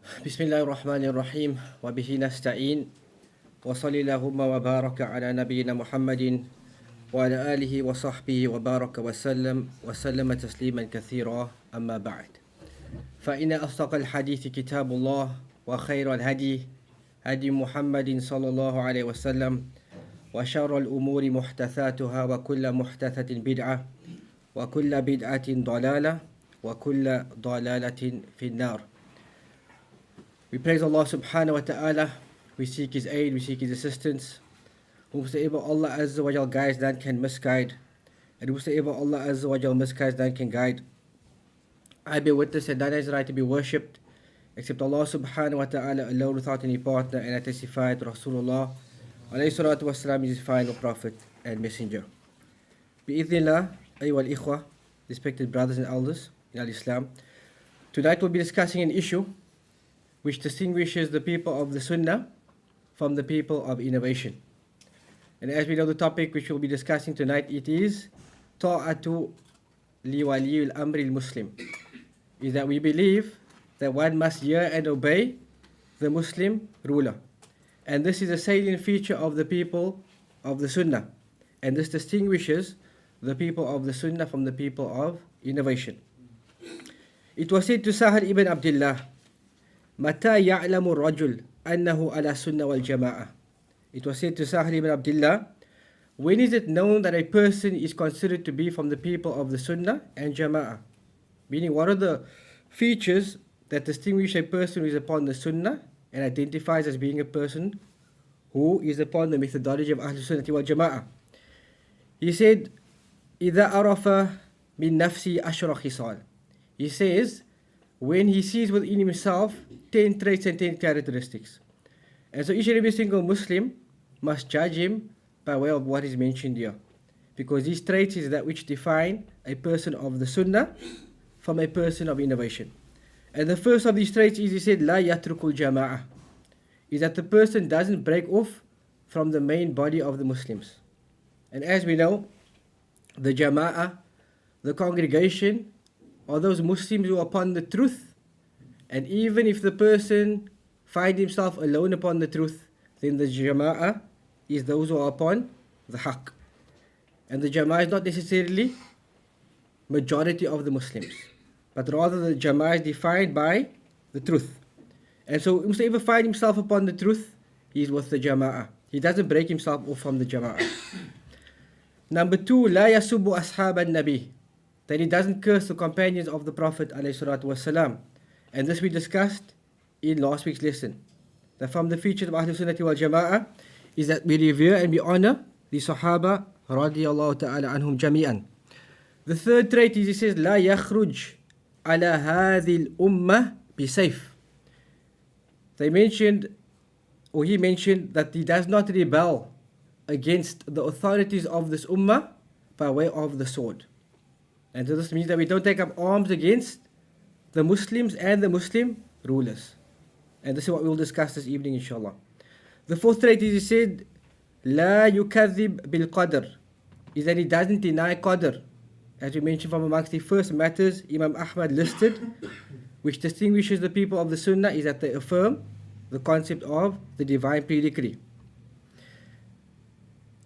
بسم الله الرحمن الرحيم وبه نستعين وصلى اللهم وبارك على نبينا محمد وعلى آله وصحبه وبارك وسلم تسليما كثيرا أما بعد فإن أصدق الحديث كتاب الله وخير الهدي هدي محمد صلى الله عليه وسلم وشر الأمور محدثاتها وكل محدثة بدعة وكل بدعة ضلالة وكل ضلالة في النار. We praise Allah subhanahu wa ta'ala, we seek His aid, we seek His assistance. Whomsoever Allah Azza wa Jal guides, none can misguide. And whomsoever Allah Azza wa Jal misguides, none can guide. I bear witness that none is right to be worshipped except Allah subhanahu wa ta'ala alone without any partner, and I testify that Rasulullah alayhi salatu wasalam is His final prophet and messenger. Bi-idhnillah, ayyuha al-ikhwa, respected brothers and elders in al-Islam. Tonight we'll be discussing an issue which distinguishes the people of the Sunnah from the people of innovation. And as we know, the topic which we'll be discussing tonight, it is ta'atu li wali al-amri al-Muslim, is that we believe that one must hear and obey the Muslim ruler. And this is a salient feature of the people of the Sunnah. And this distinguishes the people of the Sunnah from the people of innovation. It was said to Sahal ibn Abdullah, متى يعلم الرجل أنه على السنة والجماعة. It was said to Sahal ibn Abdullah, when is it known that a person is considered to be from the people of the Sunnah and Jama'ah? Meaning, what are the features that distinguish a person who is upon the Sunnah and identifies as being a person who is upon the methodology of al-Sunnah wal Jama'ah? He said, إذا عرف من نفسه عشر خصال. He says, when he sees within himself 10 traits and 10 characteristics. And so each and every single Muslim must judge him by way of what is mentioned here. Because these traits is that which define a person of the Sunnah from a person of innovation. And the first of these traits is, he said, لا يترك الجماعة, is that the person doesn't break off from the main body of the Muslims. And as we know, the Jama'ah, the congregation, are those Muslims who are upon the truth. And even if the person finds himself alone upon the truth, then the Jama'ah is those who are upon the haqq. And the Jama'ah is not necessarily majority of the Muslims, but rather the Jama'ah is defined by the truth. And so whoever finds himself upon the truth, he is with the Jama'ah. He doesn't break himself off from the Jama'ah. Number 2, لا يسب أصحاب النبي, that he doesn't curse the companions of the Prophet ﷺ. And this we discussed in last week's lesson. That from the features of Ahl-Sunnah wal Jama'ah is that we revere and we honor the Sahaba radiyallahu ta'ala anhum jami'an. The third trait is, he says, لا يخرج على هذه الأمة بسيف. He mentioned that he does not rebel against the authorities of this ummah by way of the sword. And so this means that we don't take up arms against the Muslims and the Muslim rulers. And this is what we will discuss this evening, inshallah. The fourth trait is, he said, لا يكذب بالقدر, is that he doesn't deny Qadr. As we mentioned, from amongst the first matters Imam Ahmad listed, which distinguishes the people of the Sunnah, is that they affirm the concept of the divine pre-decree.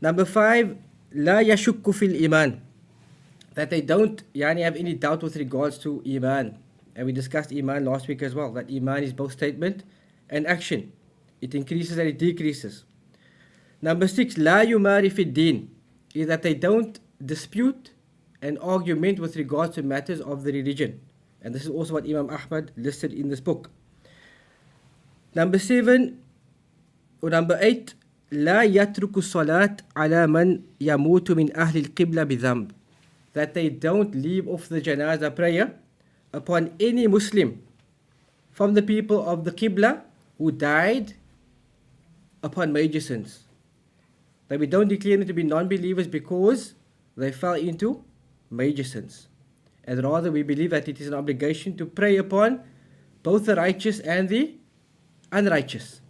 Number 5, لا يشك في الإيمان, that they don't have any doubt with regards to Iman. And we discussed Iman last week as well, that Iman is both statement and action. It increases and it decreases. Number 6, لا يماري في الدين, is that they don't dispute and argument with regards to matters of the religion. And this is also what Imam Ahmad listed in this book. Number 8, لا يترك الصلاة على من يموت من أهل القبلة بذنب, that they don't leave off the janazah prayer upon any Muslim from the people of the Qibla who died upon major sins. That we don't declare them to be non-believers because they fell into major sins. And rather we believe that it is an obligation to pray upon both the righteous and the unrighteous.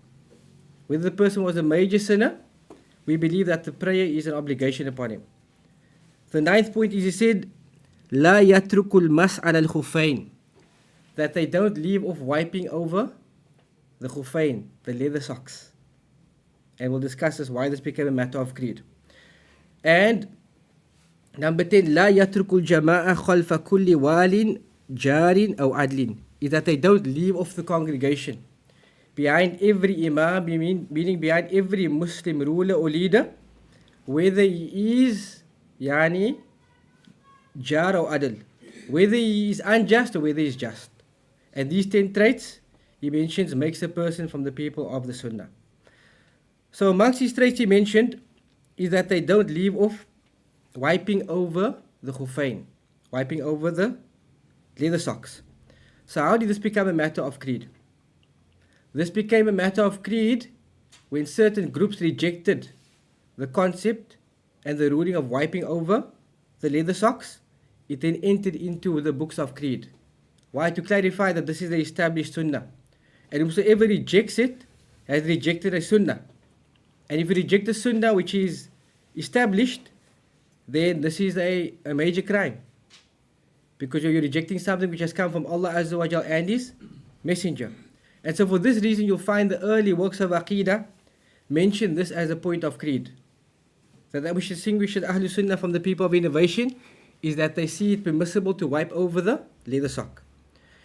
Whether the person was a major sinner, we believe that the prayer is an obligation upon him. The 9th point is, he said, لا يترك المسح على الخفين, that they don't leave off wiping over the khuffain, the leather socks. And we'll discuss this, why this became a matter of creed. And number 10, لا يترك الجماعة خلف كل وال جار أو عدل, is that they don't leave off the congregation behind every imam, meaning behind every Muslim ruler or leader, whether he is yani jar or adl, whether he is unjust or whether he is just. And these 10 traits he mentions makes a person from the people of the Sunnah. So amongst these traits he mentioned is that they don't leave off wiping over the khuffain, wiping over the leather socks. So how did this become a matter of creed? This became a matter of creed when certain groups rejected the concept and the ruling of wiping over the leather socks. It then entered into the books of creed. Why? To clarify that this is the established sunnah. And whosoever rejects it has rejected a sunnah. And if you reject the sunnah which is established, then this is a major crime. Because you're rejecting something which has come from Allah Azza wa Jal and His Messenger. And so for this reason you'll find the early works of Aqidah mention this as a point of creed. That which distinguishes Ahlul Sunnah from the people of innovation is that they see it permissible to wipe over the leather sock.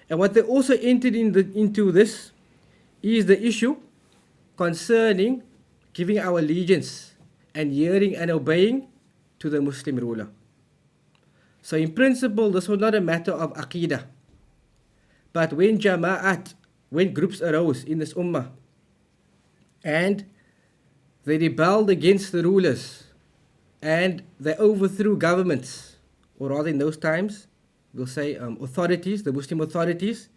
And what they also entered into this is the issue concerning giving our allegiance and hearing and obeying to the Muslim ruler. So in principle, this was not a matter of Aqidah. But when Jama'at, when groups arose in this ummah and they rebelled against the rulers and they overthrew governments, or rather in those times, we'll say authorities, the Muslim authorities,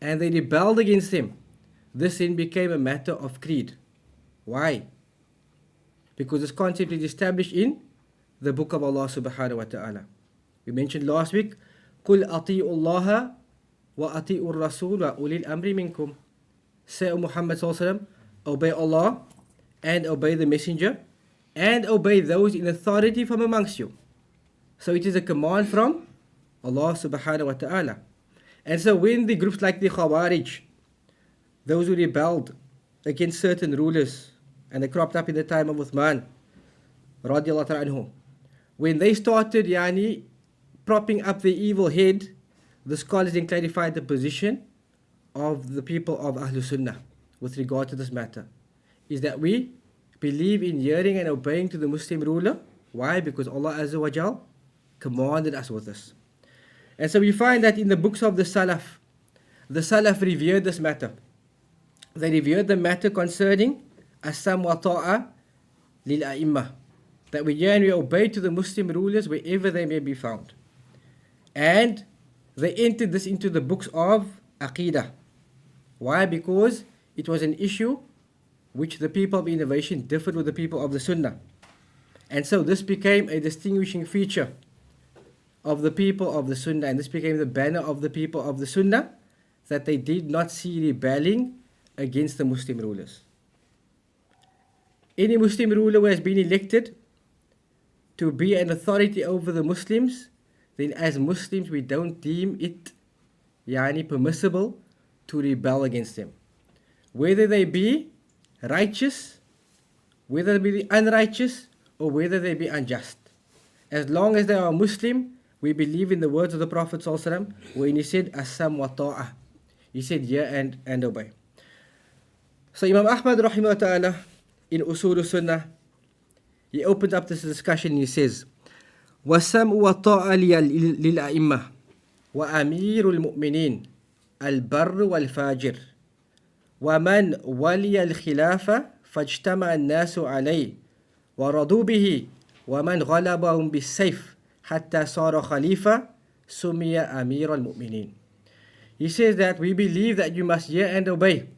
and they rebelled against them, this then became a matter of creed. Why? Because this concept is established in the book of Allah subhanahu wa ta'ala. We mentioned last week, قُلْ أَطِيعُوا اللَّهَ وَأَطِيعُوا الرَّسُولَ وَأُولِي الْأَمْرِ مِنْكُمْ. Say, O Muhammad sallallahu alaihi wasallam, obey Allah and obey the messenger and obey those in authority from amongst you. So it is a command from Allah subhanahu wa ta'ala. And so when the groups like the Khawarij, those who rebelled against certain rulers, and they cropped up in the time of Uthman radiallahu ta'ala anhu, when they started propping up the evil head, the scholars then clarified the position of the people of Ahlul Sunnah with regard to this matter, is that we believe in hearing and obeying to the Muslim ruler. Why? Because Allah Azza wa Jal commanded us with this. And so we find that in the books of the Salaf revered this matter. They revered the matter concerning as-sam wa ta'a lil a'immah, that we hear and we obey to the Muslim rulers wherever they may be found. And they entered this into the books of Aqidah. Why? Because it was an issue which the people of innovation differed with the people of the Sunnah. And so this became a distinguishing feature of the people of the Sunnah, and this became the banner of the people of the Sunnah, that they did not see rebelling against the Muslim rulers. Any Muslim ruler who has been elected to be an authority over the Muslims, then as Muslims we don't deem it permissible to rebel against them. Whether they be righteous, whether they be unrighteous, or whether they be unjust. As long as they are Muslim, we believe in the words of the Prophet ﷺ when he said, as-sam wa ta'ah. He said, hear and obey. So Imam Ahmad rahimahullah ta'ala in Uṣūl Sunnah, he opened up this discussion and he says, وَالسَّمْءُ وَالطَّاعَ لِلْأَئِمَّةِ وَأَمِيرُ الْمُؤْمِنِينَ الْبَرُّ وَالْفَاجِرُ وَمَنْ وَلِيَ الْخِلَافَةَ فَاجْتَمَعَ النَّاسُ عَلَيْهِ وَرَضُوا بِهِ وَمَنْ غَلَبَهُمْ بِالسَّيْفِ حَتَّى صَارَ خَلِيفَةً سُمِيَ أَمِيرَ الْمُؤْمِنِينَ. He says that we believe that you must hear and obey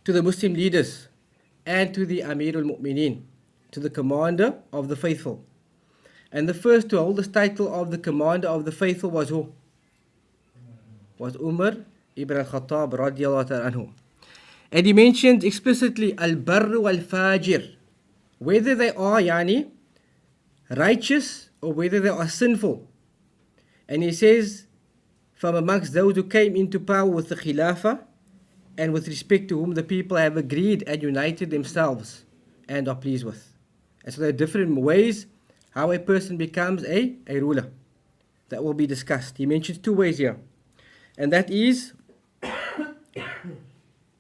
to the Muslim leaders and to the Amir al-Mu'mineen, to the commander of the faithful. And the first to hold this title of the commander of the faithful was who? Was Umar ibn al-Khattab radiallahu ta'ala anhu. And he mentioned explicitly al-barr wal-fajir, whether they are righteous or whether they are sinful. And he says, from amongst those who came into power with the Khilafah, and with respect to whom the people have agreed and united themselves and are pleased with. And so there are different ways how a person becomes a ruler that will be discussed. He mentions two ways here. And that is,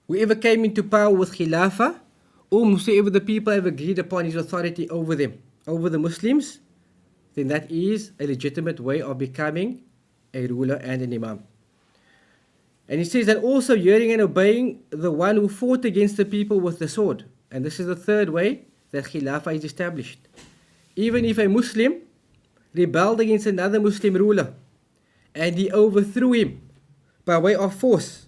whoever came into power with khilafah, or whosoever the people have agreed upon his authority over them, over the Muslims, then that is a legitimate way of becoming a ruler and an imam. And he says that also hearing and obeying the one who fought against the people with the sword. And this is the third way that khilafah is established. Even if a Muslim rebelled against another Muslim ruler and he overthrew him by way of force,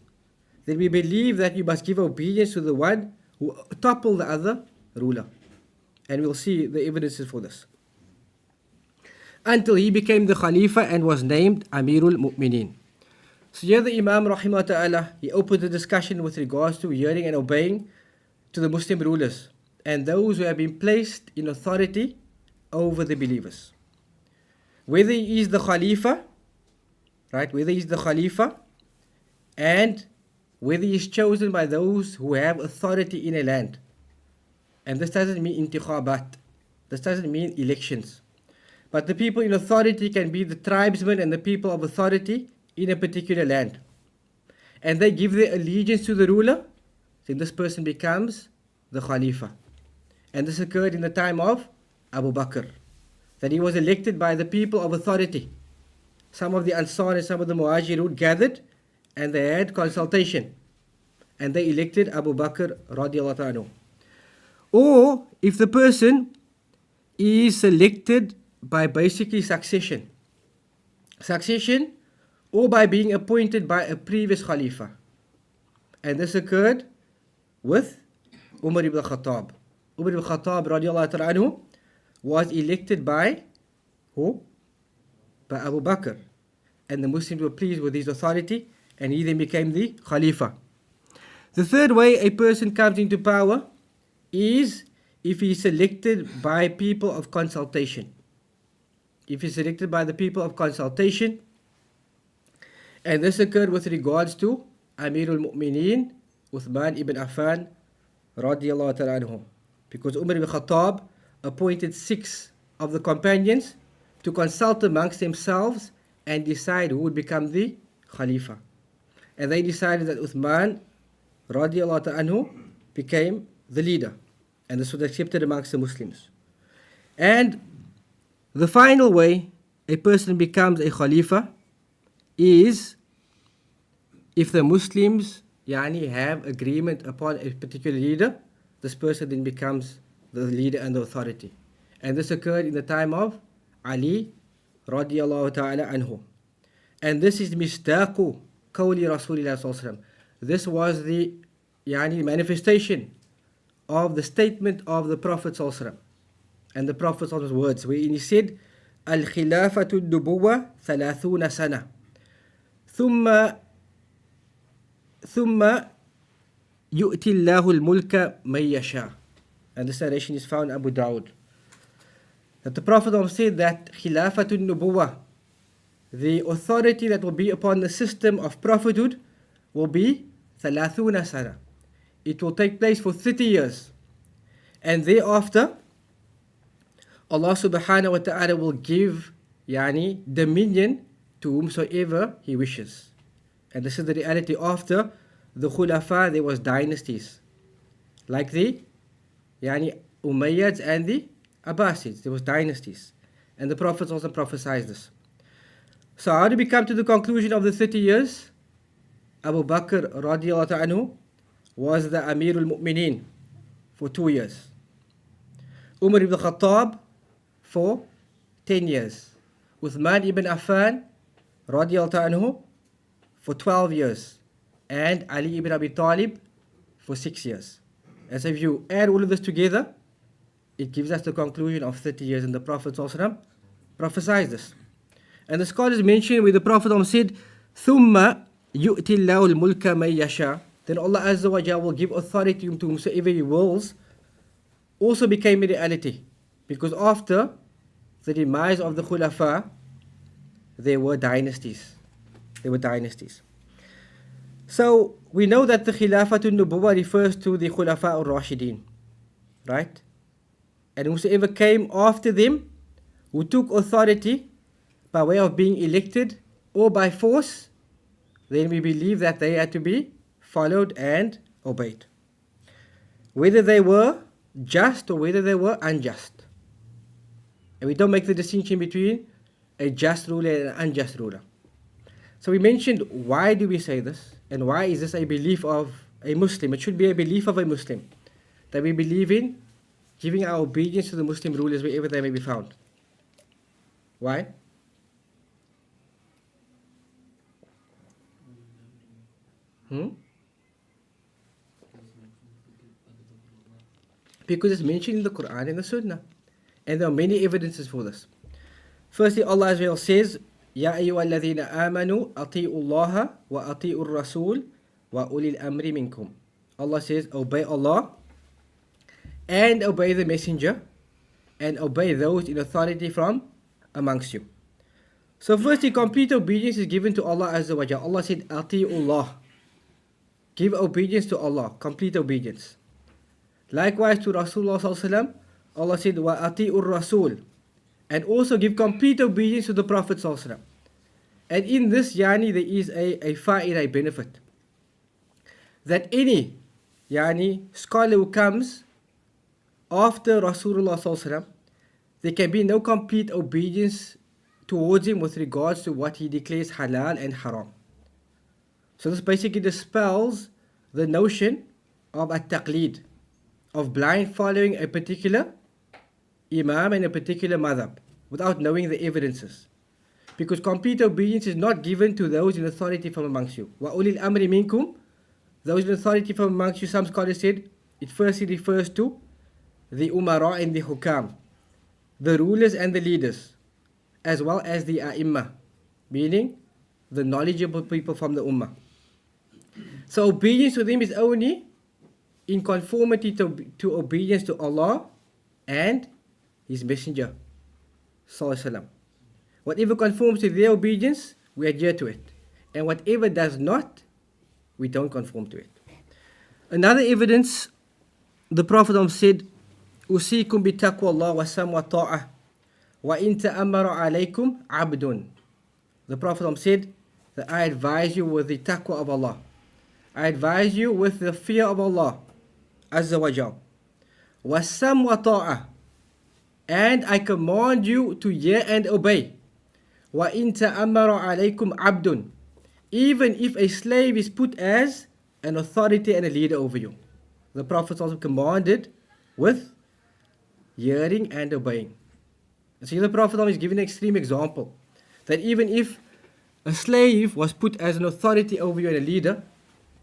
then we believe that you must give obedience to the one who toppled the other ruler. And we'll see the evidences for this. Until he became the Khalifa and was named Amirul Mu'mineen. So here the Imam rahimahullah ta'ala, he opened the discussion with regards to hearing and obeying to the Muslim rulers and those who have been placed in authority over the believers. Whether he is the Khalifa, right, whether he is the Khalifa, and whether he is chosen by those who have authority in a land. And this doesn't mean intikhabat, this doesn't mean elections. But the people in authority can be the tribesmen and the people of authority in a particular land. And they give their allegiance to the ruler, then this person becomes the Khalifa. And this occurred in the time of Abu Bakr, that he was elected by the people of authority. Some of the Ansar and some of the Muhajirun gathered and they had consultation and they elected Abu Bakr radiallahu anhu. Or if the person is selected by basically succession or by being appointed by a previous Khalifa. And this occurred with Umar ibn Khattab. Umar ibn Khattab radiallahu anhu was elected by who? By Abu Bakr. And the Muslims were pleased with his authority and he then became the Khalifa. The third way a person comes into power is if he is selected by people of consultation. If he is selected by the people of consultation, and this occurred with regards to Amirul Mu'mineen, Uthman ibn Affan radiallahu ta'ala anhu. Because Umar ibn Khattab appointed 6 of the companions to consult amongst themselves and decide who would become the Khalifa. And they decided that Uthman radiallahu ta'ala anhu became the leader. And this was accepted amongst the Muslims. And the final way a person becomes a Khalifa is if the Muslims have agreement upon a particular leader, this person then becomes the leader and the authority. And this occurred in the time of Ali radiallahu ta'ala anhu. And this is mistaqu qawli Rasulullah sallallahu alaihi wasallam. This was the manifestation of the statement of the Prophet sallallahu alaihi wasallam. And the Prophet sallallahu alaihi wasallam's words, wherein he said, Al-khilafatu nubuwa 30 sana. ثم يؤتي الله الملك من يشاء. And this narration is found in Abu Dawud. That the Prophet said that Khilafatu Nubuwa, the authority that will be upon the system of prophethood, will be 30 sana. It will take place for 30 years. And thereafter, Allah subhanahu wa ta'ala will give dominion to whomsoever He wishes. And this is the reality. After the Khulafa, there was dynasties. Like the Umayyads and the Abbasids. There was dynasties. And the Prophet also prophesied this. So how did we come to the conclusion of the 30 years? Abu Bakr radiallahu anhu was the Amirul Mu'mineen for 2 years. Umar ibn Khattab for 10 years. Uthman ibn Affan radiallahu anhu for 12 years. And Ali ibn Abi Talib for 6 years. As if you add all of this together, it gives us the conclusion of 30 years. And the Prophet ﷺ prophesied this. And the scholars mention where the Prophet said, ثُمَّ يُؤْتِ اللَّهُ الْمُلْكَ مَنْ يَشَاءُ. Then Allah Azza wa Jalla will give authority to whomsoever He wills. Also became a reality. Because after the demise of the Khulafa, there were dynasties. So we know that the Khilafatul Nubuwwah refers to the Khulafa al-Rashidin, right? And whosoever came after them, who took authority by way of being elected or by force, then we believe that they had to be followed and obeyed, whether they were just or whether they were unjust. And we don't make the distinction between a just ruler and an unjust ruler. So we mentioned, why do we say this? And why is this a belief of a Muslim? It should be a belief of a Muslim, that we believe in giving our obedience to the Muslim rulers wherever they may be found. Why? Because it's mentioned in the Qur'an and the Sunnah. And there are many evidences for this. Firstly, Allah Azza wa Jalla says, يَا أَيُّهَا الَّذِينَ آمَنُوا أَطِيعُوا اللَّهَ وَأَطِيعُوا الرَّسُولَ وَأُولِي الْأَمْرِ مِنْكُمْ. Allah says, obey Allah and obey the messenger and obey those in authority from amongst you. So firstly, complete obedience is given to Allah Azza wa Jalla. Allah said, أَطِيعُوا اللَّهَ. Give obedience to Allah, complete obedience. Likewise to Rasulullah Sallallahu Alaihi Wasallam, Allah said, وَأَطِيعُوا الرَّسُولَ. And also give complete obedience to the Prophet Sallallahu Alaihi Wasallam. And in this there is a fa'idah, a benefit. That any scholar who comes after Rasulullah Sallallahu Alaihi Wasallam, there can be no complete obedience towards him with regards to what he declares halal and haram. So this basically dispels the notion of at-taqleed, of blind following a particular imam and a particular madhab without knowing the evidences. Because complete obedience is not given to those in authority from amongst you. وَأُولِي الْأَمْرِ مِنْكُمْ. Those in authority from amongst you, some scholars said, it firstly refers to the umara and the hukam, the rulers and the leaders, as well as the a'imma, meaning the knowledgeable people from the ummah. So obedience to them is only in conformity to obedience to Allah and His Messenger Sallallahu Alaihi Wasallam. Whatever conforms to their obedience, we adhere to it. And whatever does not, we don't conform to it. Another evidence, the Prophet said, أُوصِيكُم بِتَقْوَى اللَّهِ وَالسَّمْعِ وَالطَّاعَةِ وَإِن تَأَمَّرَ عَلَيْكُمْ عَبْدٌ. The Prophet said that I advise you with the taqwa of Allah. I advise you with the fear of Allah Azza wa Jal. وَالسَّمْعِ وَالطَّاعَةِ. And I command you to hear and obey. وَإِن تَأَمَّرَ عَلَيْكُمْ عَبْدٌ. Even if a slave is put as an authority and a leader over you. The Prophet also commanded with hearing and obeying. So the Prophet is giving an extreme example. That even if a slave was put as an authority over you and a leader,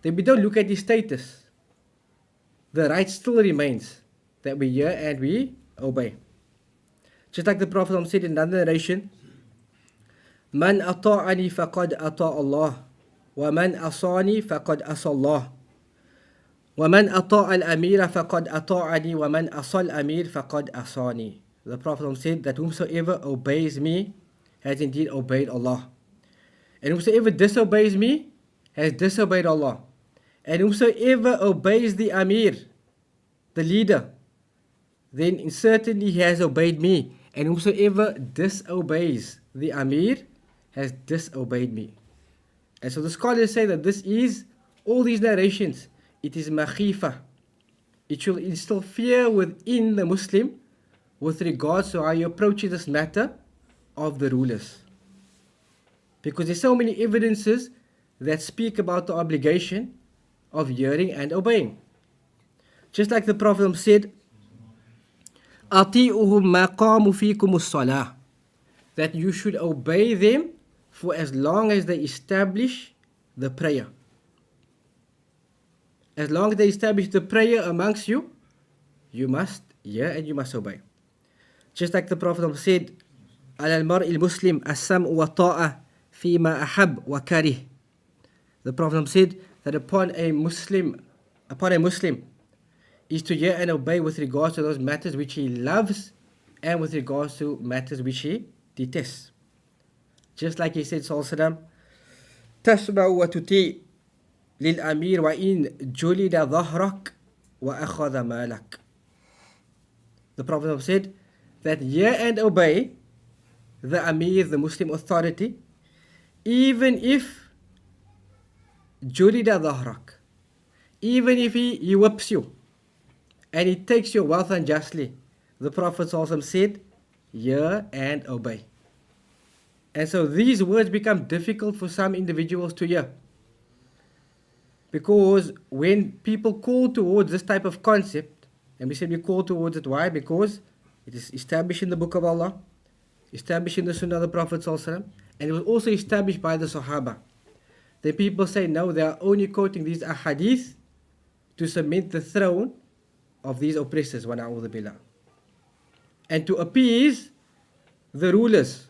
then we don't look at his status. The right still remains that we hear and we obey. Just like the Prophet said in another narration, Man ata'ani faqad ata' Allah, wa man asani faqad asa Allah, wa man ata' al-amira faqad ata'ani, wa man asa al-amir faqad asani. The Prophet said that whomsoever obeys me has indeed obeyed Allah, and whomsoever disobeys me has disobeyed Allah, and whomsoever obeys the amir, the leader, then certainly he has obeyed me, and whosoever disobeys the amir has disobeyed me. And so the scholars say that this is, all these narrations, it is makhifa. It should instill fear within the Muslim with regards to how you approach this matter of the rulers. Because there's so many evidences that speak about the obligation of hearing and obeying. Just like the Prophet said, أَطِيعُهُمْ مَا قَامُوا فِيكُمُ الصَّلَاةِ. That you should obey them for as long as they establish the prayer. As long as they establish the prayer amongst you, you must hear and you must obey. Just like the Prophet said, عَلَى الْمَرْءِ الْمُسْلِمِ السَّمْعُ وَالطَّاعَةُ فِي مَا أَحَبَّ وَكَرِهَ. The Prophet said that upon a Muslim is to hear and obey with regards to those matters which he loves and with regards to matters which he detests. Just like he said, Sallallahu Alaihi Wasallam, تَسْمَعُ وَتُطِيعُ. للأمير وإن جلد ظهرك وأخذ مالك. The Prophet said that hear and obey the Amir, the Muslim authority, even if julida dhahrak, even if he whips you and he takes your wealth unjustly. The Prophet also said, hear and obey. And so these words become difficult for some individuals to hear. Because when people call towards this type of concept, and we said we call towards it, why? Because it is established in the Book of Allah, established in the Sunnah of the Prophet ﷺ, and it was also established by the Sahaba. Then people say, no, they are only quoting these ahadith to cement the throne of these oppressors, wa na'udhu billah, and to appease the rulers.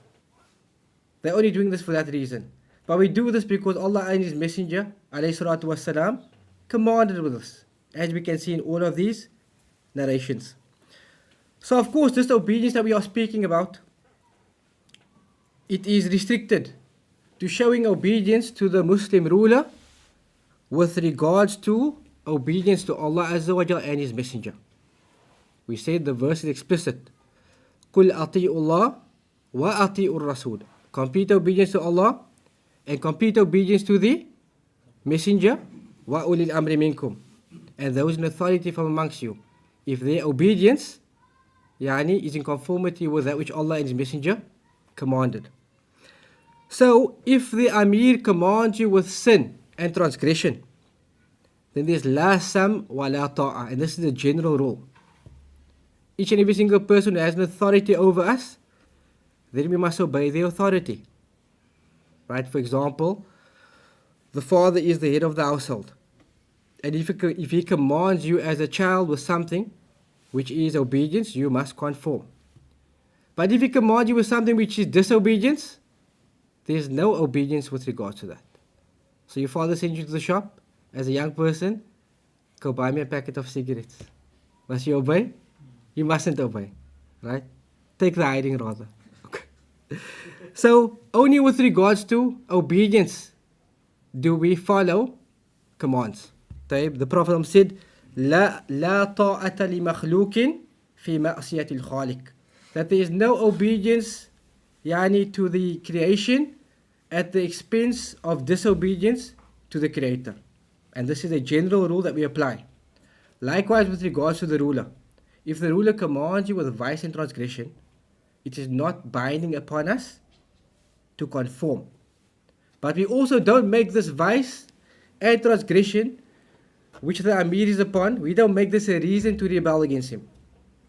They're only doing this for that reason. But we do this because Allah and His Messenger, alayhi salatu wasalam, commanded with us, as we can see in all of these narrations. So of course, this obedience that we are speaking about, it is restricted to showing obedience to the Muslim ruler with regards to obedience to Allah Azza wa Jal and His Messenger. We said the verse is explicit. قُلْ أَطِيعُوا اللَّهَ وَأَطِيعُوا الرَّسُولَ. Complete obedience to Allah and complete obedience to the Messenger. وَأُولِي الْأَمْرِ مِنْكُمْ. And those in authority from amongst you. If their obedience is in conformity with that which Allah and His Messenger commanded. So, if the Amir commands you with sin and transgression, then there's la sam wa la ta'a, and this is the general rule. Each and every single person who has an authority over us, then we must obey the authority. Right? For example, the father is the head of the household. And if he commands you as a child with something which is obedience, you must conform. But if he commands you with something which is disobedience, there's no obedience with regards to that. So your father sends you to the shop as a young person, go buy me a packet of cigarettes. Must you obey? You mustn't obey. Right? Take the hiding rather. Okay. So only with regards to obedience do we follow commands. The Prophet said, لا طاعة لمخلوق في معصية الخالق. That there is no obedience to the creation at the expense of disobedience to the Creator. And this is a general rule that we apply. Likewise with regards to the ruler. If the ruler commands you with vice and transgression, it is not binding upon us to conform. But we also don't make this vice and transgression which the Amir is upon, we don't make this a reason to rebel against him.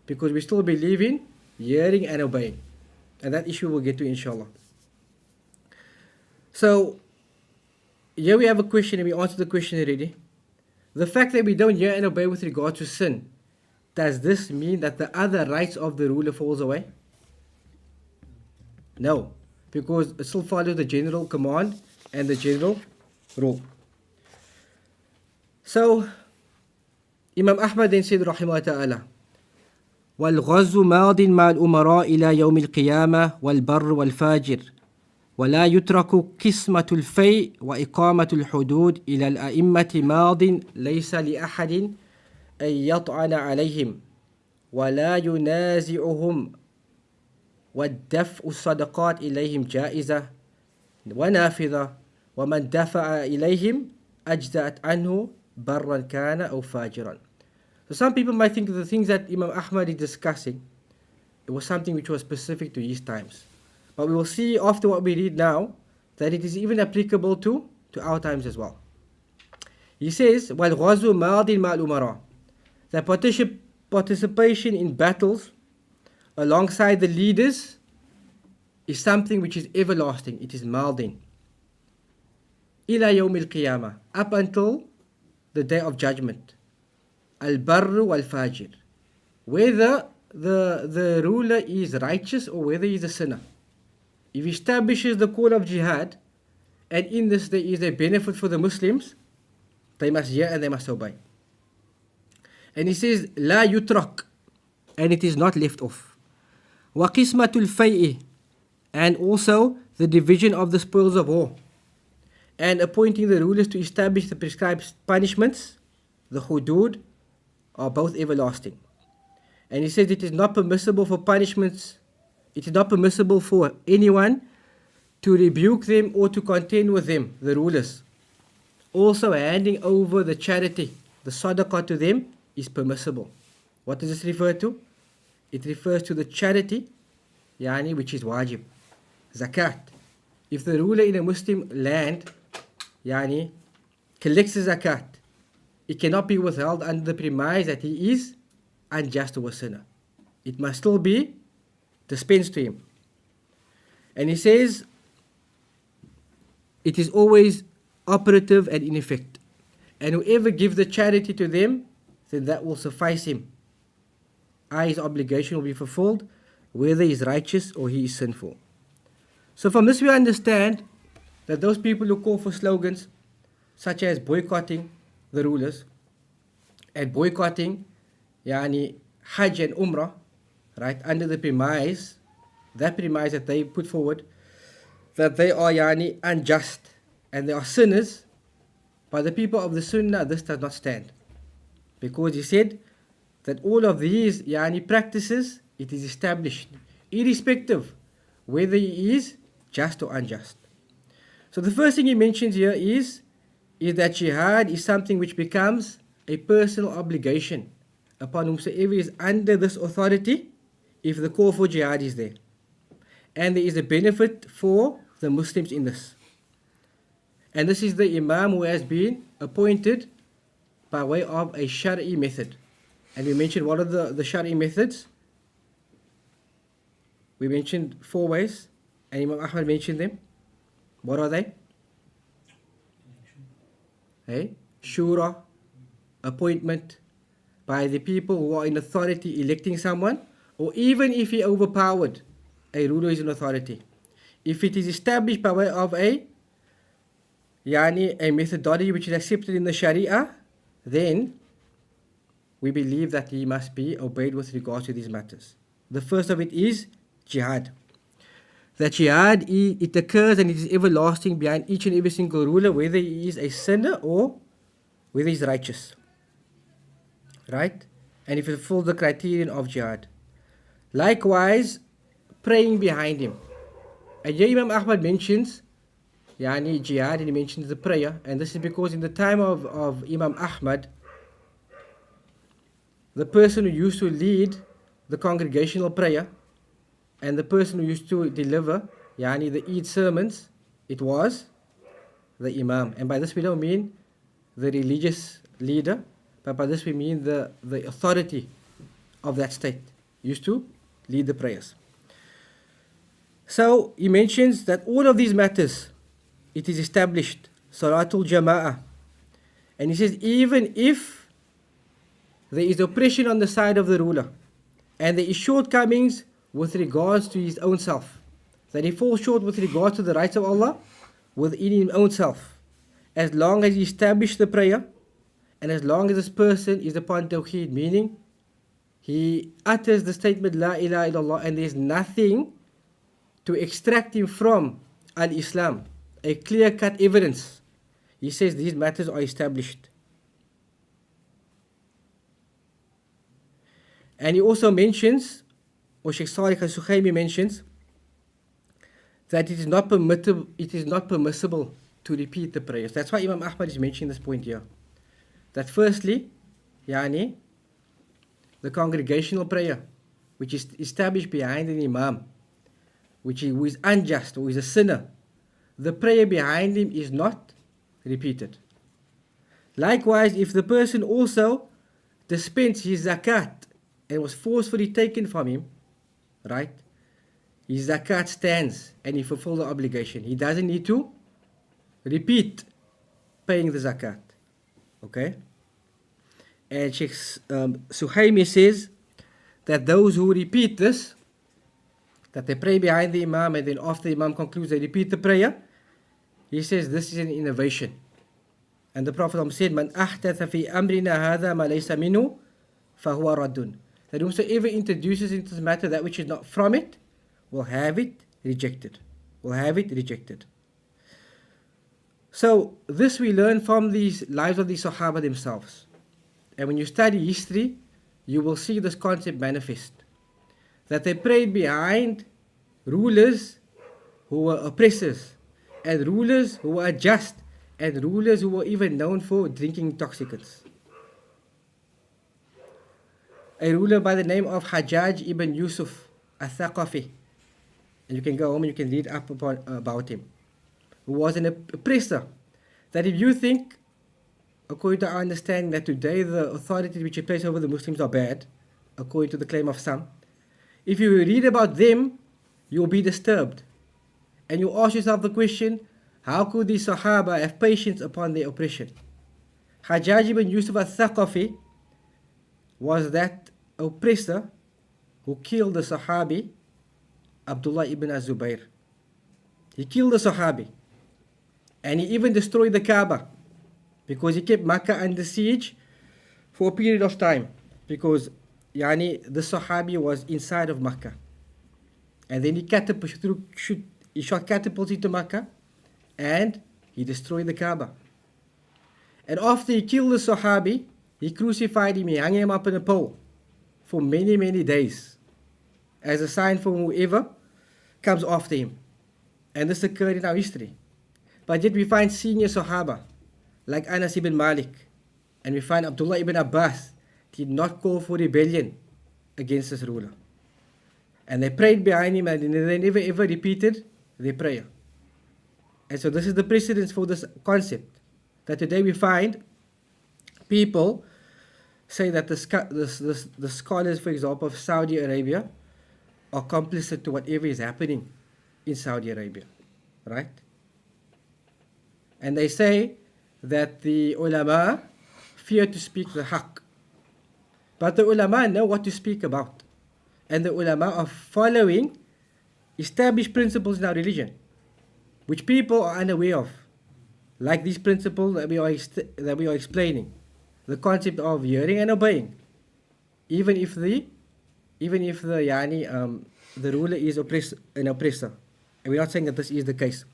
Because we still believe in hearing and obeying. And that issue we'll get to inshallah. So, here we have a question and we answered the question already. The fact that we don't hear and obey with regard to sin, does this mean that the other rights of the ruler falls away? No, because it still follows the general command and the general rule. So, Imam Ahmad then said, rahimahullah ta'ala, وَالْغَزُّ مَاضٍ مَا الْأُمَرَاءِ إِلَى يَوْمِ الْقِيَامَةِ وَالْبَرُّ وَالْفَاجِرُ وَلَا يُتْرَكُ قِسْمَةُ الْفَيْءِ وَإِقَامَةُ الْحُدُودِ إِلَى الْأَئِمَّةِ مَاضٍ لَيْسَ لِأَحَدٍ أَن يَطْعَنَ عَلَيْهِمْ وَلَا يُنَازِعُهُمْ وَالدَّفْعُ الصَّدَقَاتِ إِلَيْهِمْ جَائِزَةٌ وَنَافِذَةٌ وَمَنْ دَفَعَ إِلَيْهِمْ أَجْزَأَتْ عَنْهُ بَرًّا كَانَ أَوْ فَاجِرًا. So some people might think the things that Imam Ahmad is discussing, it was something which was specific to his times. But we will see after what we read now, that it is even applicable to our times as well. He says, وَالْغَزُّ مَاضٍ مَا الْأُمَرَاءِ. That participation in battles alongside the leaders is something which is everlasting. It is maldin. إِلَى يَوْمِ الْقِيَامَةِ. Up until the day of judgment. Al-barru wal-fajir. Whether the ruler is righteous or whether he is a sinner. If he establishes the call of jihad, and in this there is a benefit for the Muslims, they must hear and they must obey. And he says, La yutrak, and it is not left off. Wa qismatul fay'i, and also the division of the spoils of war. and appointing the rulers to establish the prescribed punishments, the hudud, are both everlasting. And he says it is not permissible for punishments, it is not permissible for anyone to rebuke them or to contend with them, the rulers. Also handing over the charity, the sadaqah to them is permissible. What does this refer to? It refers to the charity, which is wajib, zakat. If the ruler in a Muslim land, collects the zakat, it cannot be withheld under the premise that he is unjust or a sinner. It must still be dispensed to him. And he says, it is always operative and in effect. And whoever gives the charity to them, then that will suffice him. His obligation will be fulfilled, whether he is righteous or he is sinful. So from this we understand that those people who call for slogans such as boycotting the rulers and boycotting Hajj and Umrah, right, under the premise that they put forward, that they are unjust and they are sinners, by the people of the Sunnah this does not stand. Because he said that all of these practices, it is established, irrespective whether he is just or unjust. So the first thing he mentions here is that jihad is something which becomes a personal obligation upon whomsoever is under this authority, if the call for jihad is there. And there is a benefit for the Muslims in this. And this is the Imam who has been appointed by way of a Shari'i method. And we mentioned what are the Shari'i methods? We mentioned 4 ways, and Imam Ahmad mentioned them. What are they? Shura, appointment by the people who are in authority electing someone, or even if he overpowered a ruler who is in authority. If it is established by way of a methodology which is accepted in the Sharia, then we believe that he must be obeyed with regards to these matters. The first of it is jihad. That jihad, it occurs and it is everlasting behind each and every single ruler, whether he is a sinner or whether he is righteous. Right? And if it fulfills the criterion of jihad. Likewise, praying behind him. And here Imam Ahmad mentions jihad, and he mentions the prayer, and this is because in the time of Imam Ahmad, the person who used to lead the congregational prayer and the person who used to deliver the Eid sermons, it was the Imam. And by this we don't mean the religious leader, but by this we mean the authority of that state used to lead the prayers. So he mentions that all of these matters, it is established, Salatul Jamā. And he says even if there is oppression on the side of the ruler and there is shortcomings with regards to his own self, that he falls short with regards to the rights of Allah within his own self, as long as he establishes the prayer and as long as this person is upon Tawheed, meaning he utters the statement La ilaha illallah and there is nothing to extract him from al-Islam, a clear-cut evidence, he says these matters are established. And he also mentions, or Sheikh Salih al-Suhaimi mentions, that it is not permissible to repeat the prayers. That's why Imam Ahmad is mentioning this point here. That firstly, the congregational prayer, which is established behind an Imam, who is unjust, who is a sinner, the prayer behind him is not repeated. Likewise, if the person also dispensed his zakat and was forcefully taken from him, right, his zakat stands and he fulfilled the obligation. He doesn't need to repeat paying the zakat. Okay? And Sheikh Suhaimi says that those who repeat this, that they pray behind the Imam and then after the Imam concludes they repeat the prayer, he says this is an innovation. And the Prophet said, Man ahdatha fi amrina hadha ma laysa minhu fahuwa raddun. That whosoever introduces into this matter that which is not from it, will have it rejected. Will have it rejected. So this we learn from these lives of the Sahaba themselves. And when you study history, you will see this concept manifest. That they prayed behind rulers who were oppressors, and rulers who were unjust, and rulers who were even known for drinking intoxicants. A ruler by the name of Hajjaj ibn Yusuf al-Thaqafi, and you can go home and you can read up about him, who was an oppressor. That if you think, according to our understanding, that today the authorities which are placed over the Muslims are bad, according to the claim of some, if you read about them, you'll be disturbed. And you ask yourself the question, how could the Sahaba have patience upon their oppression? Hajjaj ibn Yusuf al-Thaqafi was that oppressor who killed the Sahabi Abdullah ibn az-Zubayr. He killed the Sahabi, and he even destroyed the Kaaba, because he kept Makkah under siege for a period of time, because the Sahabi was inside of Makkah. And then he shot catapults into Makkah, and he destroyed the Kaaba. And after he killed the Sahabi, he crucified him, he hung him up on a pole for many, many days, as a sign for whoever comes after him. And this occurred in our history. But yet we find senior Sahaba, like Anas ibn Malik, and we find Abdullah ibn Abbas did not call for rebellion against this ruler. And they prayed behind him, and they never ever repeated their prayer. And so this is the precedence for this concept, that today we find people say that the scholars, for example, of Saudi Arabia are complicit to whatever is happening in Saudi Arabia, right? And they say that the ulama fear to speak the haqq. But the ulama know what to speak about. And the ulama are following established principles in our religion, which people are unaware of. Like these principles that we are explaining. The concept of hearing and obeying. Even if the ruler is an oppressor. And we're not saying that this is the case.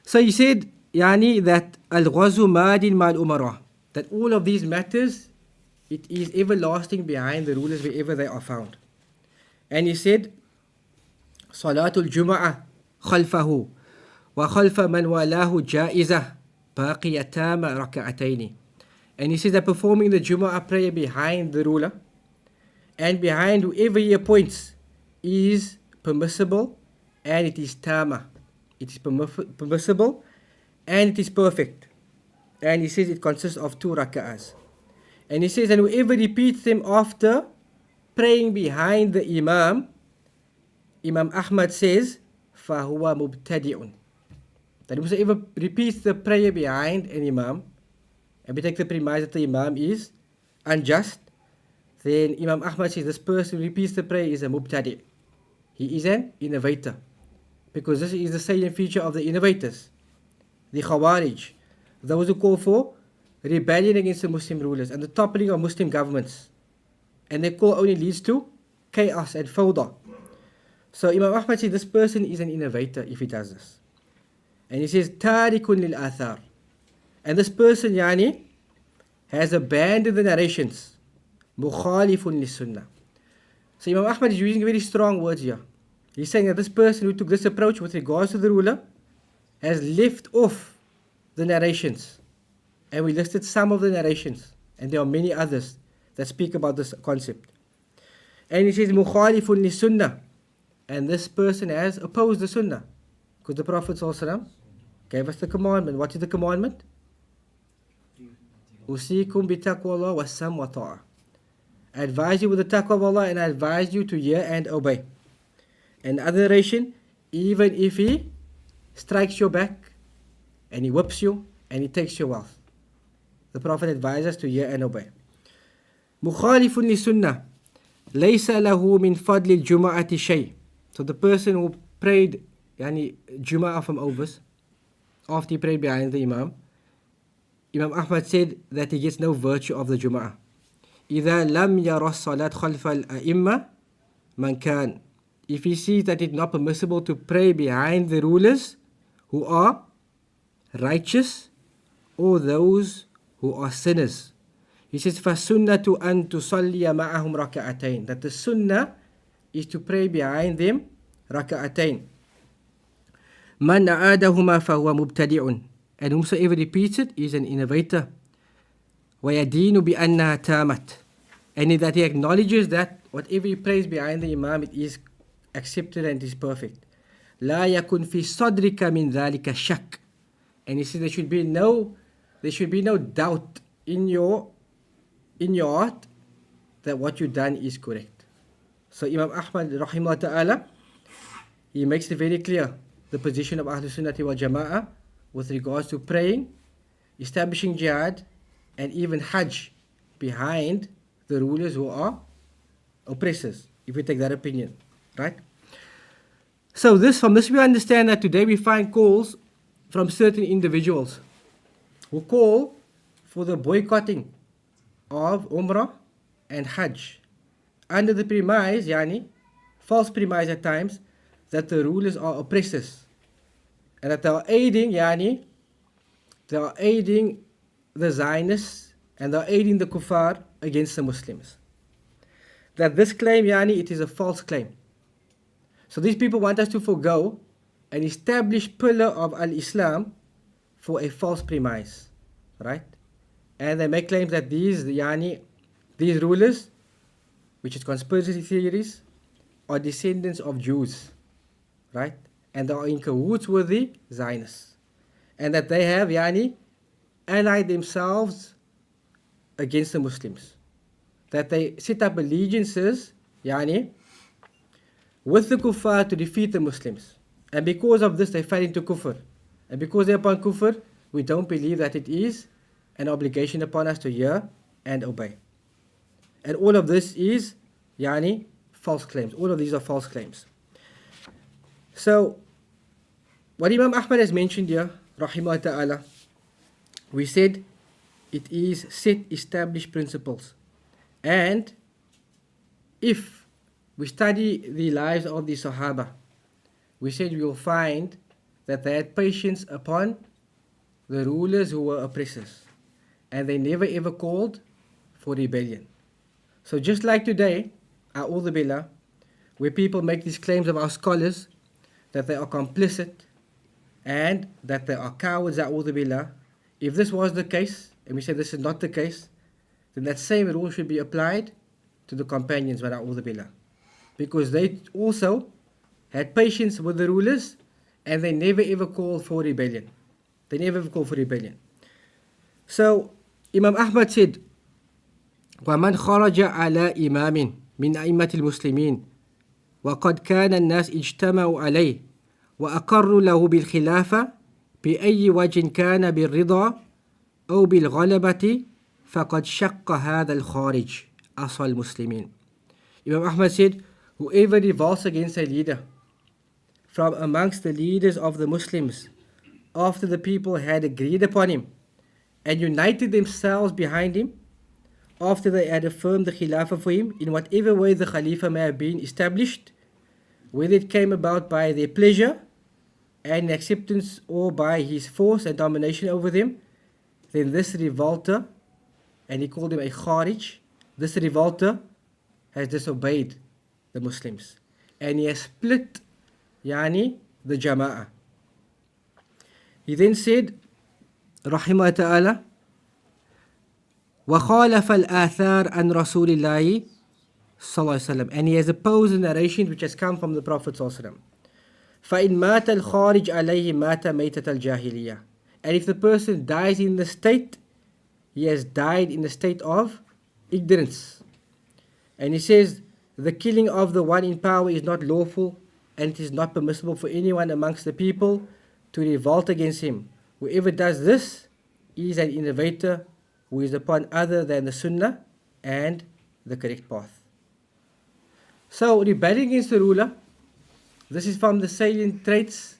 So he said, that al-ghazu madin mal umara, that all of these matters, it is everlasting behind the rulers wherever they are found. And he said, Salatul Jum'ah khalfahu wa khalfa man walahu jaizah baqiyatama raka'ataini. And he says that performing the Jum'ah prayer behind the ruler and behind whoever he appoints is permissible, and it is tama. It is permissible and it is perfect. And he says it consists of 2 raka'ahs. And he says, and whoever repeats them after praying behind the Imam, Imam Ahmad says, فَهُوَ مُبْتَدِعٌ. That whoever repeats the prayer behind an Imam, and we take the premise that the Imam is unjust, then Imam Ahmad says this person who repeats the prayer is a mubtadi'. He is an innovator. Because this is the salient feature of the innovators, the Khawarij, those who call for rebellion against the Muslim rulers and the toppling of Muslim governments. And their call only leads to chaos and fawda. So Imam Ahmad says this person is an innovator if he does this. And he says, tarikun lil athar. And this person, has abandoned the narrations. Mukhalifun lis sunnah. So Imam Ahmad is using very strong words here. He's saying that this person who took this approach with regards to the ruler has left off the narrations. And we listed some of the narrations. And there are many others that speak about this concept. And he says, Mukhalifun lis sunnah. And this person has opposed the sunnah. Because the Prophet ﷺ gave us the commandment. What is the commandment? Usikum bi taqwa wa sam wa ta'a. I advise you with the taqwa of Allah, and I advise you to hear and obey. And other narration, even if he strikes your back, and he whips you, and he takes your wealth. The Prophet advises us to hear and obey. Mukhalifun li sunnah. Laysa lahu min fadli al-jum'ati shay. So the person who prayed Jum'ah from overs, after he prayed behind the Imam, Imam Ahmad said that he gets no virtue of the Jum'ah. إِذَا لَمْ يَرَ الصَّلَاةِ خَلْفَ الْأَئِمَّةِ مَنْ كَانَ. If he sees that it's not permissible to pray behind the rulers who are righteous or those who are sinners. He says, فَالسُّنَّةُ أَن تُصَلِّيَ مَعَهُمْ رَكَعَتَيْن. That the sunnah is to pray behind them raka'atayn. مَنْ أَعَادَهُمَا فَهُوَ مُبْتَدِعٌ. And whomsoever repeats it is an innovator. وَيَدِينُ بِأَنَّهَا تَامَتْ. And that he acknowledges that whatever he prays behind the Imam, it is accepted and it is perfect. لَا يَكُنْ فِي صَدْرِكَ مِنْ ذَلِكَ شَكٍّ. And he says there should be no doubt in your heart that what you've done is correct. So Imam Ahmad rahimahullah ta'ala, he makes it very clear the position of al-Sunnah wal Jamā with regards to praying, establishing jihad, and even hajj behind the rulers who are oppressors, if we take that opinion, right? So from this we understand that today we find calls from certain individuals who call for the boycotting of Umrah and Hajj under the premise, false premise at times, that the rulers are oppressors and that they are aiding, the Zionists and they are aiding the kuffar against the Muslims. That this claim, it is a false claim. So these people want us to forego an established pillar of al-Islam for a false premise, right? And they make claims that these rulers, which is conspiracy theories, are descendants of Jews, right? And they are in cahoots with the Zionists. And that they have, allied themselves against the Muslims. That they set up allegiances, with the kuffar to defeat the Muslims. And because of this, they fell into kufr. And because they're upon kufr, we don't believe that it is an obligation upon us to hear and obey. And all of this is, false claims. All of these are false claims. So, what Imam Ahmad has mentioned here, rahimahullah ta'ala, we said it is set established principles. And if we study the lives of the Sahaba, we said we will find that they had patience upon the rulers who were oppressors. And they never ever called for rebellion. So just like today, a'udhu billah, where people make these claims of our scholars that they are complicit and that they are cowards, a'udhu billah, if this was the case, and we say this is not the case, then that same rule should be applied to the companions, a'udhu billah. Because they also had patience with the rulers and they never ever called for rebellion. They never ever called for rebellion. So Imam Ahmad said, وَمَنْ خَرَجَ عَلَى إِمَامٍ مِنْ أَئِمَّةِ الْمُسْلِمِينَ وَقَدْ كَانَ النَّاسِ اجْتَمَعُوا عَلَيْهِ وَأَقَرُّوا لَهُ بِالْخِلَافَةِ بأي وجه كان بالرضا أو بالغلبة فقد شق هذا الخارج أصل المسلمين. Imam Ahmad said, whoever revolts against a leader from amongst the leaders of the Muslims after the people had agreed upon him and united themselves behind him, after they had affirmed the Khilafah for him in whatever way the Khalifa may have been established, whether it came about by their pleasure and acceptance or by his force and domination over them, then this revolter, and he called him a Kharij, this revolter has disobeyed the Muslims and he has split the Jamā. He then said, rahimah ta'ala, وَخَالَفَ الْآثَارِ عَنْ رَسُولِ اللَّهِ صلى الله عليه وسلم, and he has opposed the narration which has come from the Prophet صلى الله عليه وسلم. فَإِنْ مَاتَ الْخَارِجْ عَلَيْهِ مَاتَ مَيْتَةَ الْجَاهِلِيَّةِ. And if the person dies in the state, he has died in the state of ignorance. And he says, the killing of the one in power is not lawful, and it is not permissible for anyone amongst the people to revolt against him. Whoever does this is an innovator who is upon other than the Sunnah and the correct path. So, rebelling against the ruler, this is from the salient traits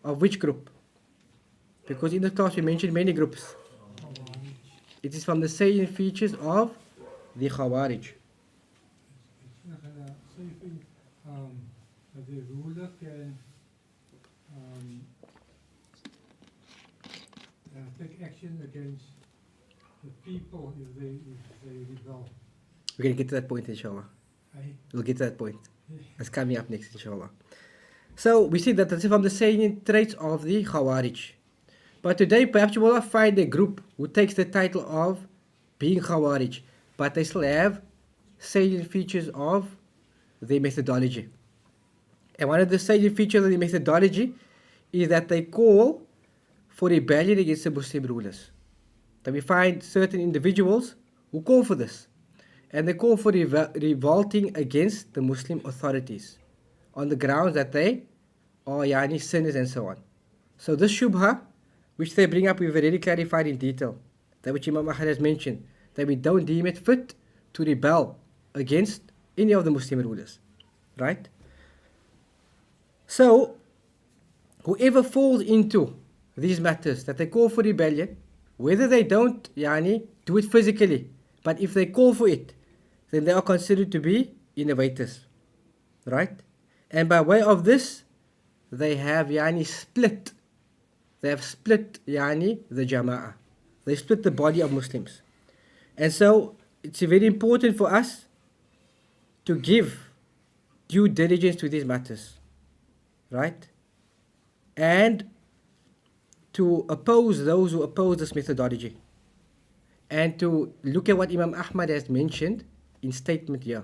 of which group? Because in the class we mentioned many groups. It is from the salient features of the Khawarij. So you think that the ruler can take action against the people if they rebel? We're going to get to that point, inshallah. Aye. We'll get to that point. That's coming up next, inshallah. So we see that that's from the salient traits of the Khawarij. But today, perhaps you will not find a group who takes the title of being Khawarij, but they still have salient features of their methodology. And one of the salient features of the methodology is that they call for rebellion against the Muslim rulers. That we find certain individuals who call for this. And they call for revolting against the Muslim authorities on the grounds that they are sinners and so on. So this shubha, which they bring up, we've already clarified in detail. That which Imam Ahmad has mentioned, that we don't deem it fit to rebel against any of the Muslim rulers. Right? So, whoever falls into these matters, that they call for rebellion, whether they don't do it physically, but if they call for it, then they are considered to be innovators. Right? And by way of this, they have split. They have split the Jamā. They split the body of Muslims. And so, it's very important for us to give due diligence to these matters. Right? And to oppose those who oppose this methodology. And to look at what Imam Ahmad has mentioned in statement here.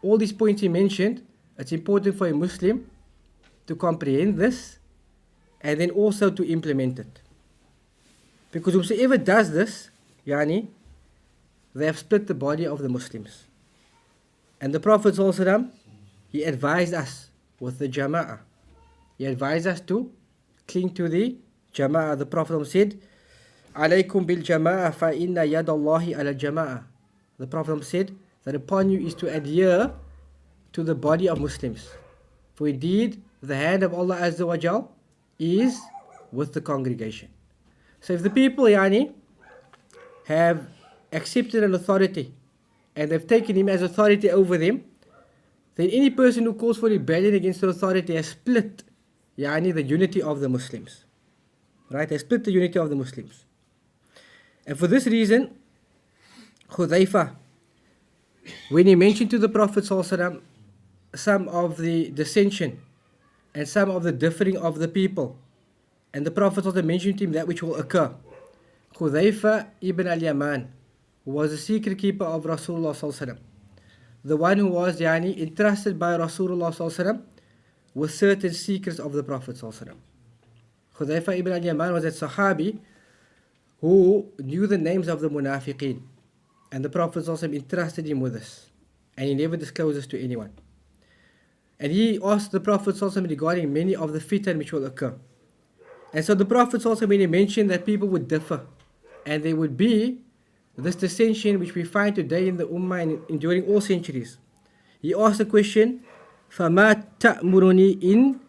All these points he mentioned, it's important for a Muslim to comprehend this and then also to implement it. Because whosoever does this, they have split the body of the Muslims. And the Prophet ﷺ, he advised us with the Jamā. He advised us to cling to the Jamā. The Prophet said, "Alaykum bil Jamā fa inna yad Allahi ala Jamā." The Prophet said that upon you is to adhere to the body of Muslims. For indeed, the hand of Allah Azza wa Jal is with the congregation. So if the people have accepted an authority and they've taken him as authority over them, then any person who calls for rebellion against the authority has split the unity of the Muslims. Right? They split the unity of the Muslims. And for this reason, Hudhayfah, when he mentioned to the Prophet ﷺ some of the dissension and some of the differing of the people, and the Prophet also mentioned to him that which will occur. Hudhayfah ibn al-Yaman, who was the secret keeper of Rasulullah ﷺ, the one who was entrusted by Rasulullah ﷺ with certain secrets of the Prophet ﷺ. Hudhayfah ibn al-Yaman was that Sahabi who knew the names of the Munafiqeen, and the Prophet ﷺ entrusted him with this, and he never disclosed this to anyone. And he asked the Prophet ﷺ regarding many of the fitan which will occur. And so the Prophet ﷺ, when he mentioned that people would differ, and there would be this dissension which we find today in the Ummah and during all centuries, he asked the question, فَمَا تَأْمُرُنِي إِن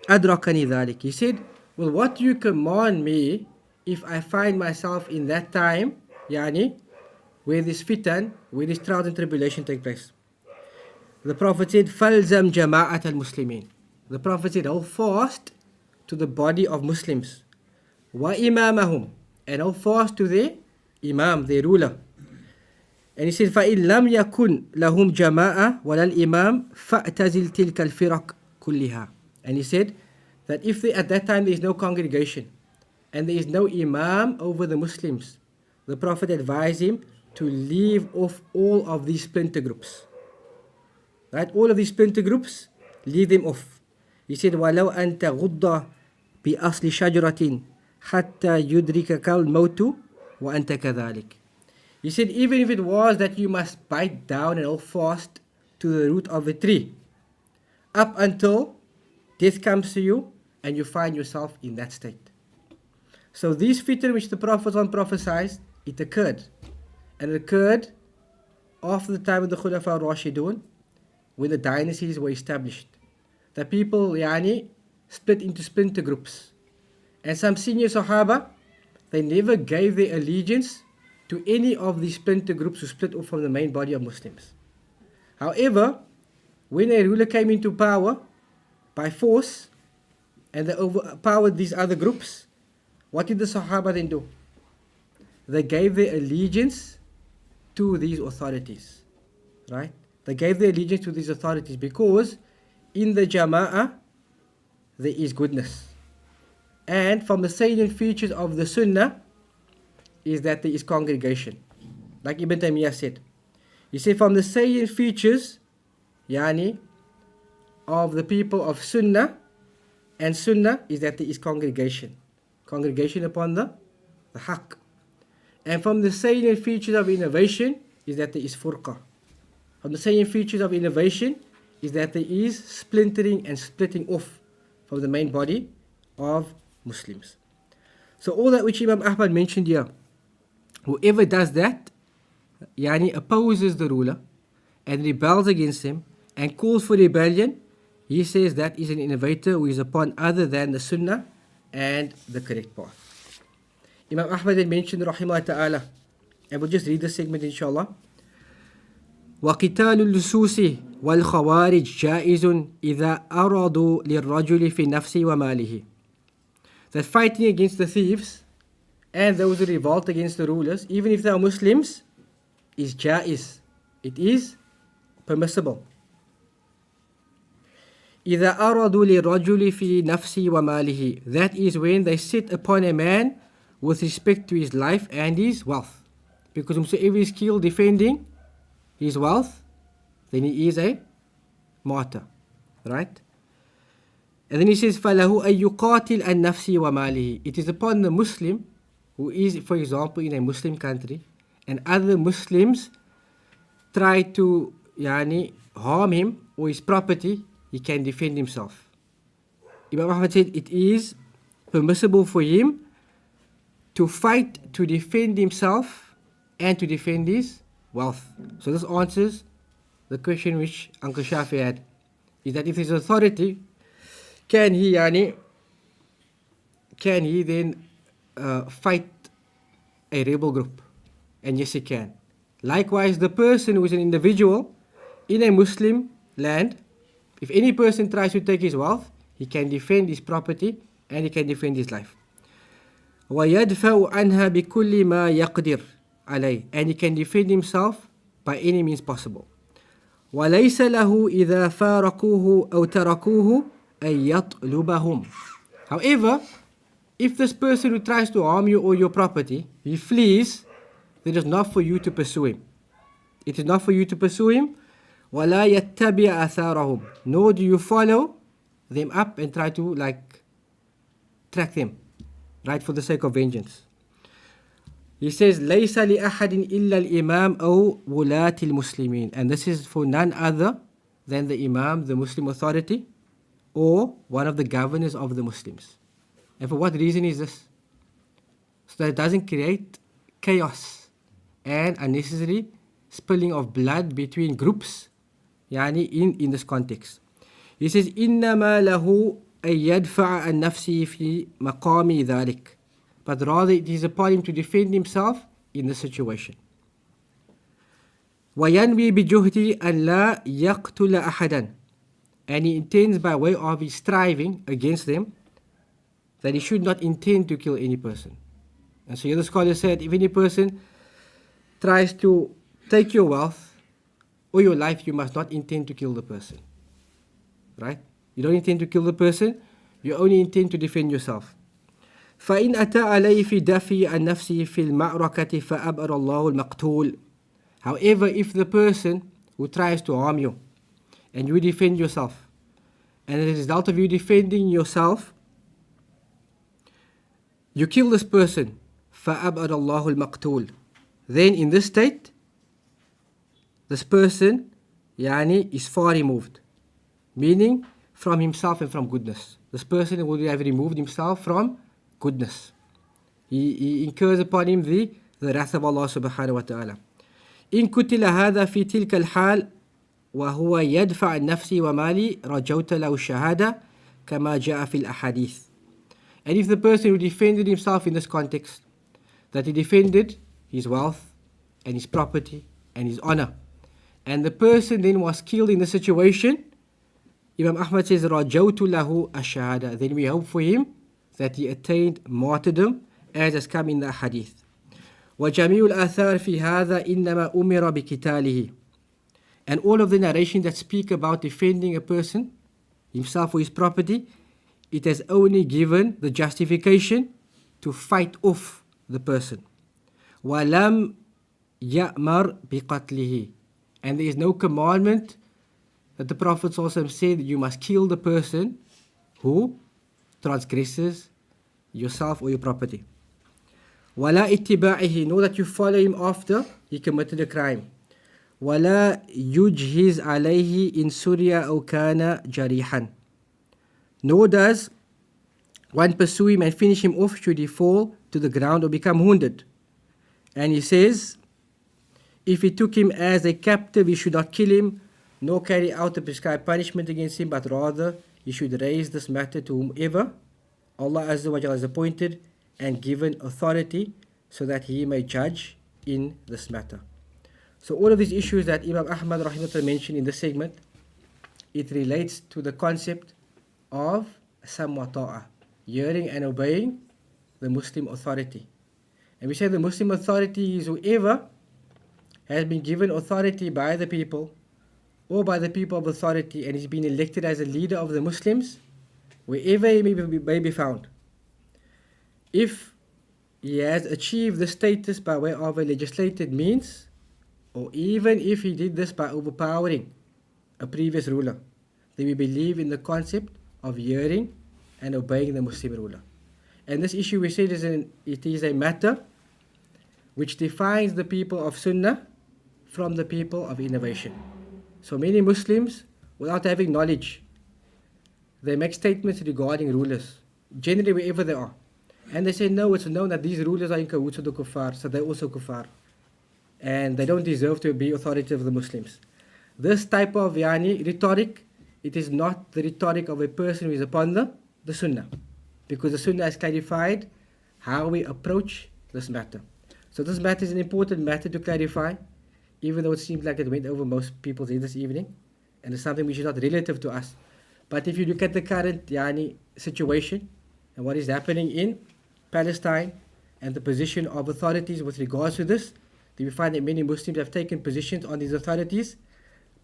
أَدْرَكَنِي ذَلِكَ. He said, well, what do you command me if I find myself in that time, where this fitan, where this trials and tribulation take place? The Prophet said, فَالْزَمْ جَمَاعَةَ الْمُسْلِمِينَ. The Prophet said, hold fast to the body of Muslims. وَإِمَامَهُمْ. And hold fast to their Imam, their ruler. And he said, فَإِنْ لَمْ يَكُنْ لَهُمْ جَمَاعَةً وَلَا الْإِمَامِ فَأْتَزِلْ تِلْكَ الْفِرَقِ كُلِّهَا. And he said that if at that time there is no congregation and there is no Imam over the Muslims, the Prophet advised him to leave off all of these splinter groups. Right? All of these splinter groups, leave them off. He said, وَلَوْ أَن تَغُضَّ بِأَصْلِ شَجْرَةٍ حَتَّى يُدْرِكَكَ الْمَوْتُ وَأَنْتَ كَذَلِكَ. He said, even if it was that you must bite down and hold fast to the root of a tree, up until death comes to you and you find yourself in that state. So these fitan which the Prophet prophesied, it occurred. And it occurred after the time of the Khulafa al-Rashidun, when the dynasties were established. The people split into splinter groups. And some senior Sahaba, they never gave their allegiance to any of these splinter groups who split off from the main body of Muslims. However, when a ruler came into power by force and they overpowered these other groups, What did the Sahaba then do? They gave their allegiance to these authorities, right? They gave their allegiance to these authorities because in the Jamā there is goodness. And from the salient features of the Sunnah is that there is congregation. Like Ibn Taymiyyah said. He said from the salient features, of the people of Sunnah and Sunnah is that there is congregation. Congregation upon the Haqq. And from the salient features of innovation is that there is furqa. From the salient features of innovation is that there is splintering and splitting off from the main body of Muslims. So all that which Imam Ahmad mentioned here, whoever does that, opposes the ruler and rebels against him and calls for rebellion, he says that is an innovator who is upon other than the Sunnah and the correct path. Imam Ahmad then mentioned rahimahullah ta'ala, and we'll just read the segment inshallah. وَقِتَالُ اللُّصُوصِ وَالْخَوَارِجِ جَائِزٌ إِذَا أَرَادُوا لِلرَّجُلِ فِي نَفْسِ وَمَالِهِ. That fighting against the thieves and those who revolt against the rulers, even if they are Muslims, is jaiz. It is permissible. إِذَا أَرَادُوا لِلرَّجُلِ فِي نَفْسِ وَمَالِهِ. That is when they sit upon a man with respect to his life and his wealth. Because whomsoever is killed defending his wealth, then he is a martyr. Right? And then he says, فَلَهُ أَن يُقَاتِلْ النَّفْسِ وَمَالِهِ. It is upon the Muslim who is, for example, in a Muslim country, and other Muslims try to harm him or his property, he can defend himself. Imam Ahmad said it is permissible for him to fight to defend himself and to defend his wealth. So this answers the question which Uncle Shafi had, is that if his authority, can he then fight a rebel group? And yes, he can. Likewise, the person who is an individual in a Muslim land, if any person tries to take his wealth, he can defend his property and he can defend his life. وَيَدْفَعُ عَنْهَا بِكُلِّ مَا يَقْدِرُ عَلَيْهِ. And he can defend himself by any means possible. وَلَيْسَ لَهُ إِذَا فَارَقُوهُ أَوْ تَرَكُوهُ أَن يَطْلُبَهُمْ. However, if this person who tries to harm you or your property, he flees, then it is not for you to pursue him. It is not for you to pursue him. وَلَا يَتَّبِعَ أَثَارَهُمْ. Nor do you follow them up and try to track them, right, for the sake of vengeance. He says, لَيْسَ لِأَحَدٍ إِلَّا الْإِمَامِ أَوْ وُلَاةِ الْمُسْلِمِينَ. And this is for none other than the Imam, the Muslim authority, or one of the governors of the Muslims. And for what reason is this? So that it doesn't create chaos and unnecessary spilling of blood between groups, in this context. He says, إِنَّمَا لَهُ أَن يَدْفَعَ عَنْ نَفْسِهِ فِي مَقَامِ ذَلِكَ. But rather it is upon him to defend himself in the situation. وَيَنْوِي بِجُهْدِ أَنْ لَا يَقْتُلَ أَحَدًا. And he intends by way of his striving against them that he should not intend to kill any person. And so the scholar said, if any person tries to take your wealth or your life, you must not intend to kill the person. Right? You don't intend to kill the person, you only intend to defend yourself. فَإِنْ أَتَى عَلَيْهِ فِي دَفِعِ عَنْ نَفْسِهِ فِي الْمَعْرَكَةِ فَأَبْأَرَ اللَّهُ الْمَقْتُولِ. However, if the person who tries to harm you and you defend yourself, and as a result of you defending yourself, you kill this person, فَأَبْأَرَ اللَّهُ الْمَقْتُولِ. Then in this state, this person is far removed, meaning from himself and from goodness. This person would have removed himself from goodness. He incurs upon him the wrath of Allah subhanahu wa ta'ala. إن كتل هذا في تلك الحال وهو يدفع النفس ومالي رجوت له الشهادة كما جاء في الأحاديث. And if the person who defended himself in this context, that he defended his wealth and his property and his honor, and the person then was killed in the situation, Imam Ahmad says, رَجَوْتُ لَهُ الشَّهَادَةِ. Then we hope for him that he attained martyrdom, as has come in the hadith. وَجَمِيعُ الْآثَارِ فِي هَذَا إِنَّمَا أُمِرَ بِقِتَالِهِ. And all of the narrations that speak about defending a person, himself or his property, it has only given the justification to fight off the person. وَلَمْ يَأْمَرْ بِقَتْلِهِ. And there is no commandment that the Prophet ﷺ said you must kill the person who transgresses yourself or your property. وَلَا اتِّبَاعِهِ. Know that you follow him after he committed a crime. وَلَا يُجْهِزْ عَلَيْهِ إِنْ سُرِيَ أَوْ كَانَ جَرِيحًا. Nor does one pursue him and finish him off should he fall to the ground or become wounded. And he says, if he took him as a captive, he should not kill him, nor carry out the prescribed punishment against him, but rather he should raise this matter to whomever Allah Azza wa Jalla has appointed and given authority, so that he may judge in this matter. So all of these issues that Imam Ahmad rahimahullah mentioned in this segment, it relates to the concept of sam'a ta'a, hearing and obeying the Muslim authority. And we say the Muslim authority is whoever has been given authority by the people or by the people of authority and is being elected as a leader of the Muslims, wherever he may be found. If he has achieved the status by way of a legislated means, or even if he did this by overpowering a previous ruler, then we believe in the concept of hearing and obeying the Muslim ruler. And this issue we said it is a matter which defines the people of Sunnah from the people of innovation. So many Muslims, without having knowledge, they make statements regarding rulers, generally wherever they are. And they say, no, it's known that these rulers are in cahoots with the kuffar, so they're also kuffar. And they don't deserve to be authority of the Muslims. This type of rhetoric, it is not the rhetoric of a person who is upon the Sunnah. Because the Sunnah has clarified how we approach this matter. So this matter is an important matter to clarify, even though it seems like it went over most people's heads this evening. And it's something which is not relative to us. But if you look at the current situation and what is happening in Palestine and the position of authorities with regards to this, then we find that many Muslims have taken positions on these authorities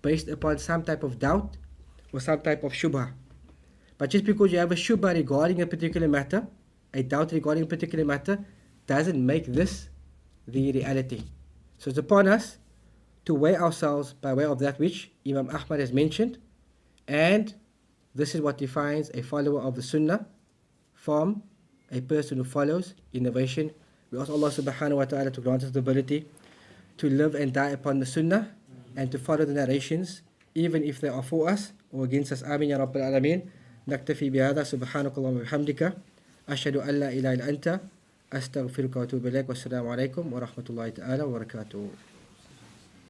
based upon some type of doubt or some type of shubha. But just because you have a shubha regarding a particular matter, a doubt regarding a particular matter, doesn't make this the reality. So it's upon us to weigh ourselves by way of that which Imam Ahmad has mentioned, and this is what defines a follower of the Sunnah from a person who follows innovation. We ask Allah subhanahu wa ta'ala to grant us the ability to live and die upon the Sunnah and to follow the narrations, even if they are for us or against us. Ameen ya Rabbil Alameen. نكتفي بهذا سبحانك اللهم وبحمدك أشهد أن لا إله إلا أنت أستغفرك وأتوب إليك والسلام عليكم ورحمة الله تعالى وبركاته.